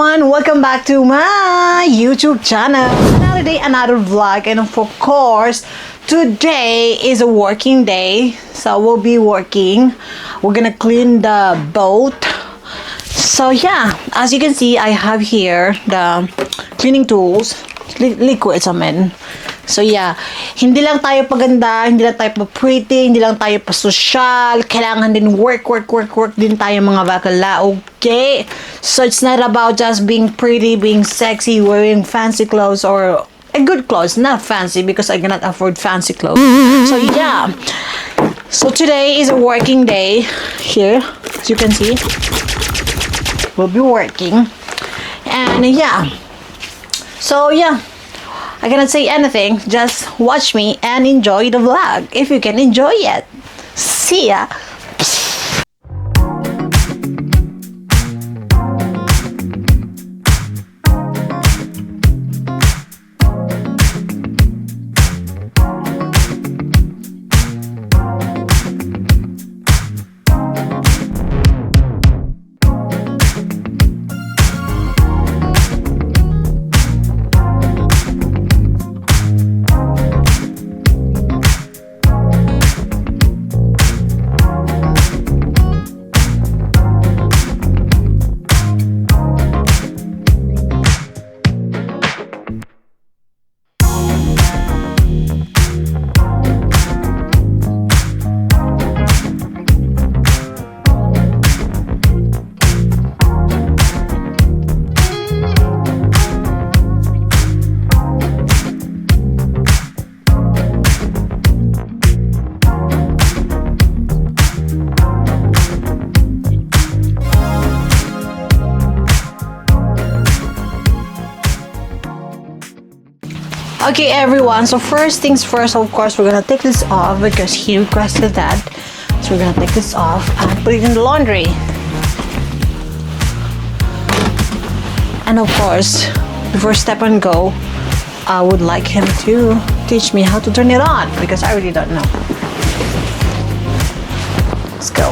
everyone, welcome back to my YouTube channel. Another day, another vlog, and of course, today is a working day. So we'll be working. We're gonna clean the boat. So yeah, as you can see, I have here the cleaning tools, liquids I mean. So yeah, hindi lang tayo paganda, hindi lang tayo pa-pretty, hindi lang tayo pa-social, kailangan din work din tayo mga bakla, okay? So it's not about just being pretty, being sexy, wearing fancy clothes or a good clothes, not fancy because I cannot afford fancy clothes. So yeah, so today is a working day here, as you can see. We'll be working, and yeah, so yeah, I cannot say anything, just watch me and enjoy the vlog if you can enjoy it. See ya! Okay everyone, so first things first, of course, we're gonna take this off because he requested that. So we're gonna take this off and put it in the laundry. And of course, before step and go, I would like him to teach me how to turn it on because I really don't know. Let's go.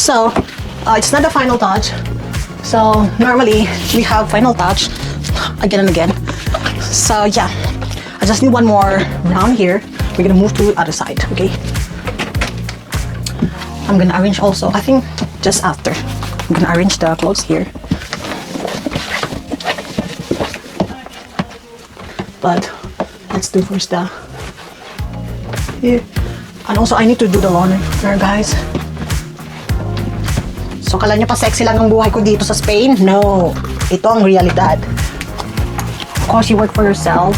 So it's not the final touch. So normally we have final touch again and again. So yeah, I just need one more round here. We're gonna move to the other side, okay? I'm gonna arrange also, I think just after. I'm gonna arrange the clothes here. But let's do first the here. And also I need to do the laundry there, guys. So kala nyo pa sexy lang ang buhay ko dito sa Spain? No, ito ang realidad. Of course, you work for yourself,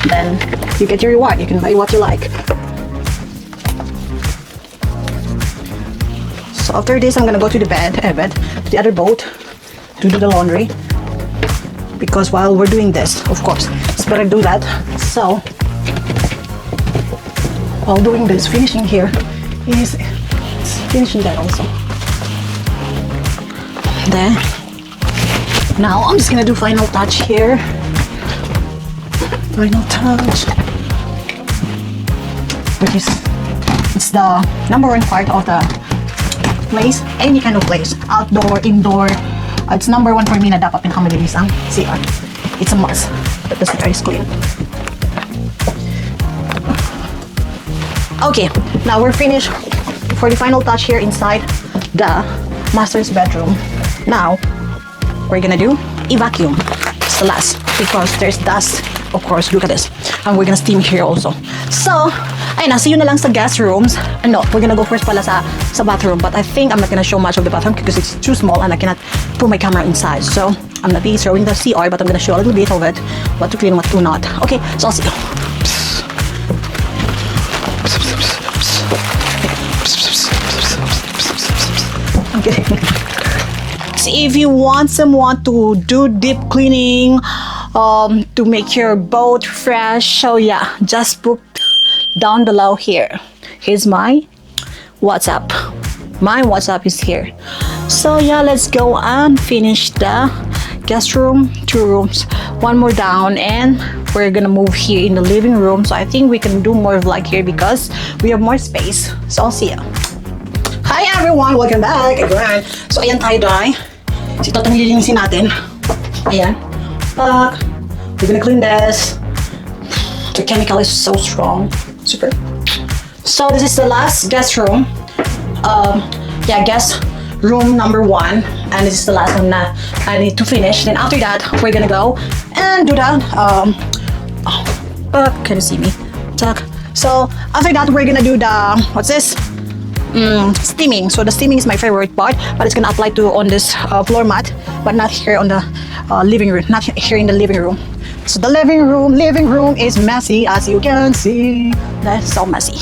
then you get your reward. You can buy what you like. So after this, I'm gonna go to the to the other boat, to do the laundry. Because while we're doing this, of course, it's better do that. So while doing this, finishing here is finishing that also. Then now I'm just gonna do final touch here. Final touch, which is it's the number one part of the place, any kind of place, outdoor, indoor. It's number one for me na dapat pinakamalinis ang CR. It's a must that the CR is clean. Okay, now we're finished for the final touch here inside the master's bedroom. Now we're gonna do a vacuum. It's the last because there's dust. Of course, look at this. And we're gonna steam here also. So, ayun na, see you na lang sa guest rooms. No, we're gonna go first pala sa bathroom. But I think I'm not gonna show much of the bathroom because it's too small and I cannot put my camera inside. So, I'm not be showing the CR, but I'm gonna show a little bit of it. What to clean, what to not. Okay, so I'll see you. I'm kidding. So if you want someone to do deep cleaning, to make your boat fresh, so yeah, just book down below here. Here's my WhatsApp. My WhatsApp is here. So yeah, let's go and finish the guest room, 2 rooms, one more down, and we're gonna move here in the living room. So I think we can do more vlog here because we have more space. So I'll see ya. Hi everyone, welcome back again. So ayan tayo dry. So ito nililinisin natin. Ayan. We're gonna clean this. The chemical is so strong. Super. So this is the last guest room. Yeah, guest room number 1. And this is the last one that I need to finish. Then after that, we're gonna go and do that. Can you see me? Tuck. So after that, we're gonna do the, what's this? Steaming. So the steaming is my favorite part, but it's gonna apply to on this floor mat, but not here on the living room, not here in the living room. So the living room is messy, as you can see. That's so messy.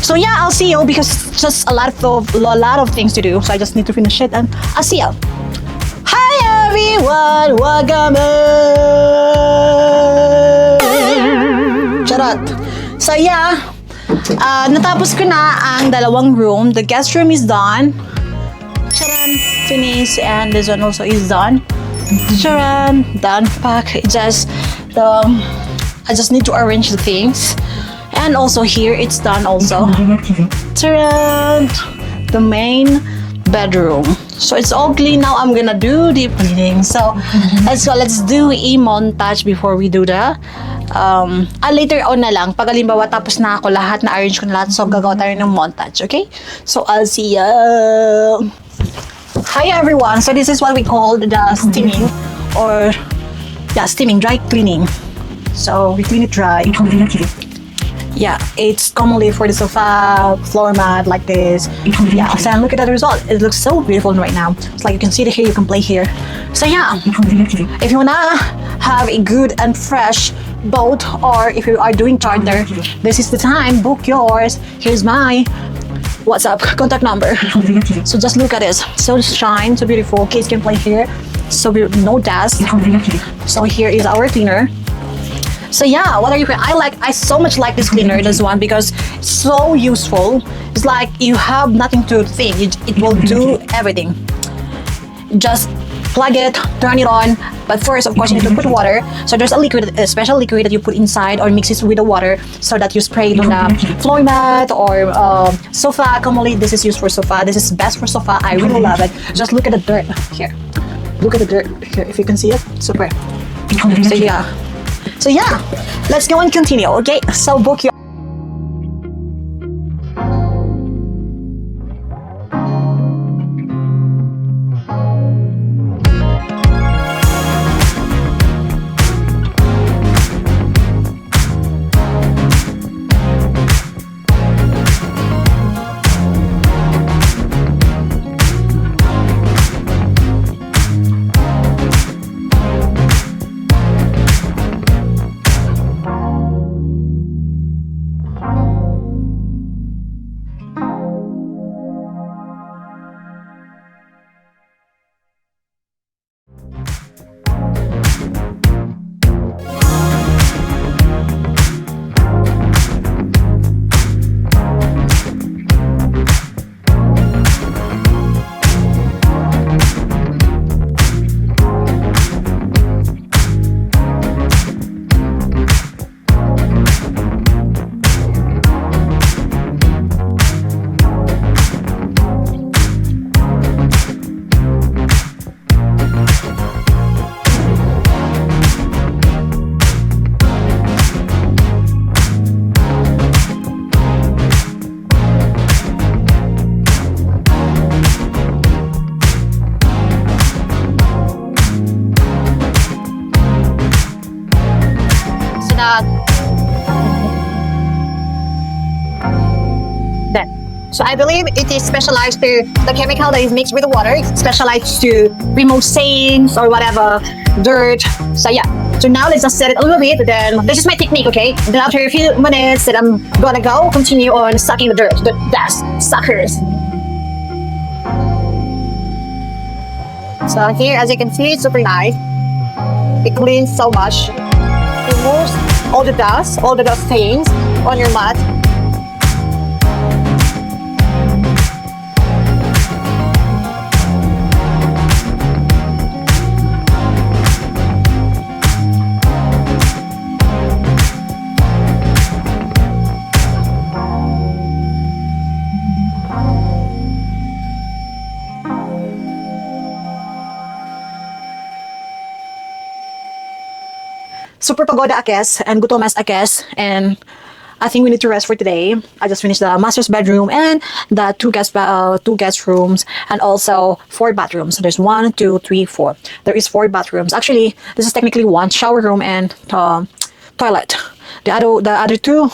So yeah, I'll see you because it's just a lot of things to do. So I just need to finish it, and I'll see you. Hi everyone, welcome back. Charot. So yeah. Natapos ko na ang 2 room. The guest room is done. Charan, finish, and this one also is done. Charan, done, pack. I just need to arrange the things. And also here, it's done also. Charan, the main bedroom. So it's all clean now. I'm gonna do deep cleaning. So let's do a montage before we do the later on na lang. Pag halimbawa tapos na ako lahat, na-arrange ko na lahat. So gagawa tayo ng montage, okay? So I'll see ya. Hi everyone. So this is what we call the steaming, or yeah, steaming, dry cleaning. So we clean it dry. Yeah, it's commonly for the sofa, floor mat, like this. Yeah, so look at the result. It looks so beautiful right now. It's like you can see it here, you can play here. So yeah, if you wanna have a good and fresh boat, or if you are doing charter, this is the time. Book yours. Here's my WhatsApp contact number. So just look at this. So shine, so beautiful. Kids can play here. So no dust. So here is our cleaner. So yeah, what are you? I so much like this cleaner, this one, because it's so useful. It's like you have nothing to think. It will do everything. Just plug it, turn it on. But first, of course, you need to put water. So there's a liquid, a special liquid that you put inside or mix it with the water so that you spray it on the floor mat or sofa. Commonly, this is used for sofa. This is best for sofa. I really love it. Just look at the dirt here. Look at the dirt here. If you can see it, super. So yeah, let's go and continue. Okay, so book your. So I believe it is specialized to the chemical that is mixed with the water. It's specialized to remove stains or whatever, dirt. So yeah. So now let's just set it a little bit. Then this is my technique, okay? Then after a few minutes, then I'm gonna go continue on sucking the dirt, the dust, suckers. So here, as you can see, it's super nice. It cleans so much. It removes all the dust stains on your mat. Super pagoda akes and gutomas akes, and I think we need to rest for today. I just finished the master's bedroom and the two guest rooms and also 4 bathrooms. So there's 1, 2, 3, 4. There is 4 bathrooms. Actually, this is technically 1 shower room and toilet. The other 2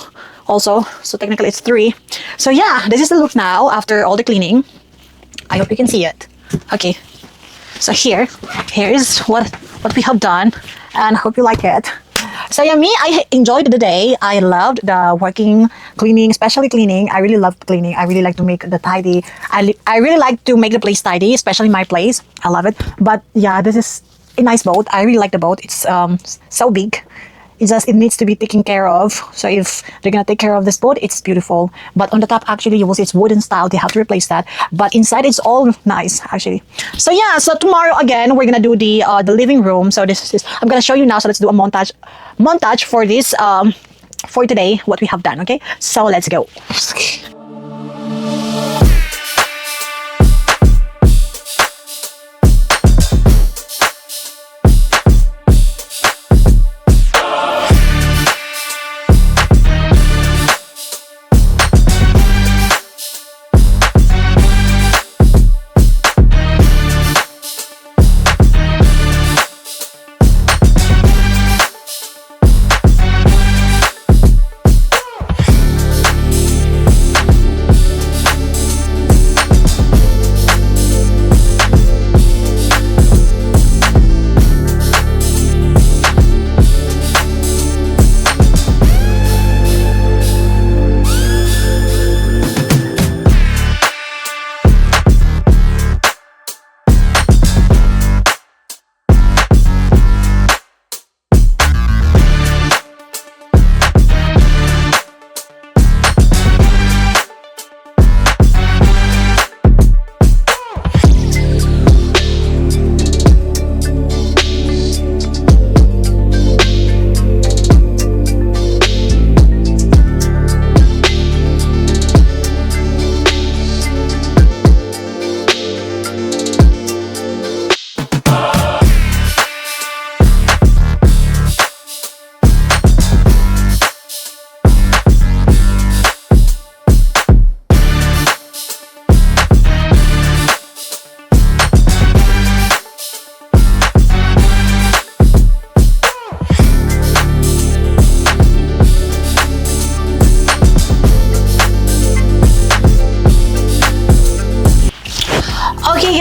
also. So technically it's 3. So yeah, this is the look now after all the cleaning. I hope you can see it. Okay. So here is what we have done, and I hope you like it. So yeah, I enjoyed the day. I loved the working, cleaning, especially cleaning. I really love cleaning. I really like to make the tidy. I really like to make the place tidy, especially my place. I love it. But yeah, this is a nice boat. I really like the boat. It's so big. It needs to be taken care of. So if they're gonna take care of this boat, it's beautiful. But on the top, actually, you will see it's wooden style. They have to replace that. But inside, it's all nice, actually. So yeah, so tomorrow again, we're gonna do the living room. So this is I'm gonna show you now. So let's do a montage for this for today. What we have done. Okay. So let's go.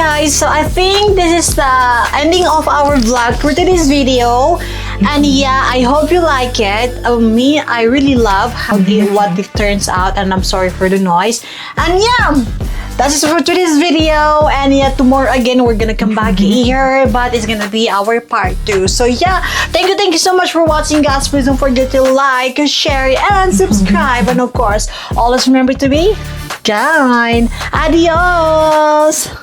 guys, so I think this is the ending of our vlog for today's video. And yeah, I hope you like it. Me, I really love what it turns out, and I'm sorry for the noise. And yeah, that's it for today's video. And yeah, tomorrow again we're gonna come back here, but it's gonna be our part 2. So yeah, thank you so much for watching, guys. Please don't forget to like, share, and subscribe. And of course, always remember to be kind. Adios.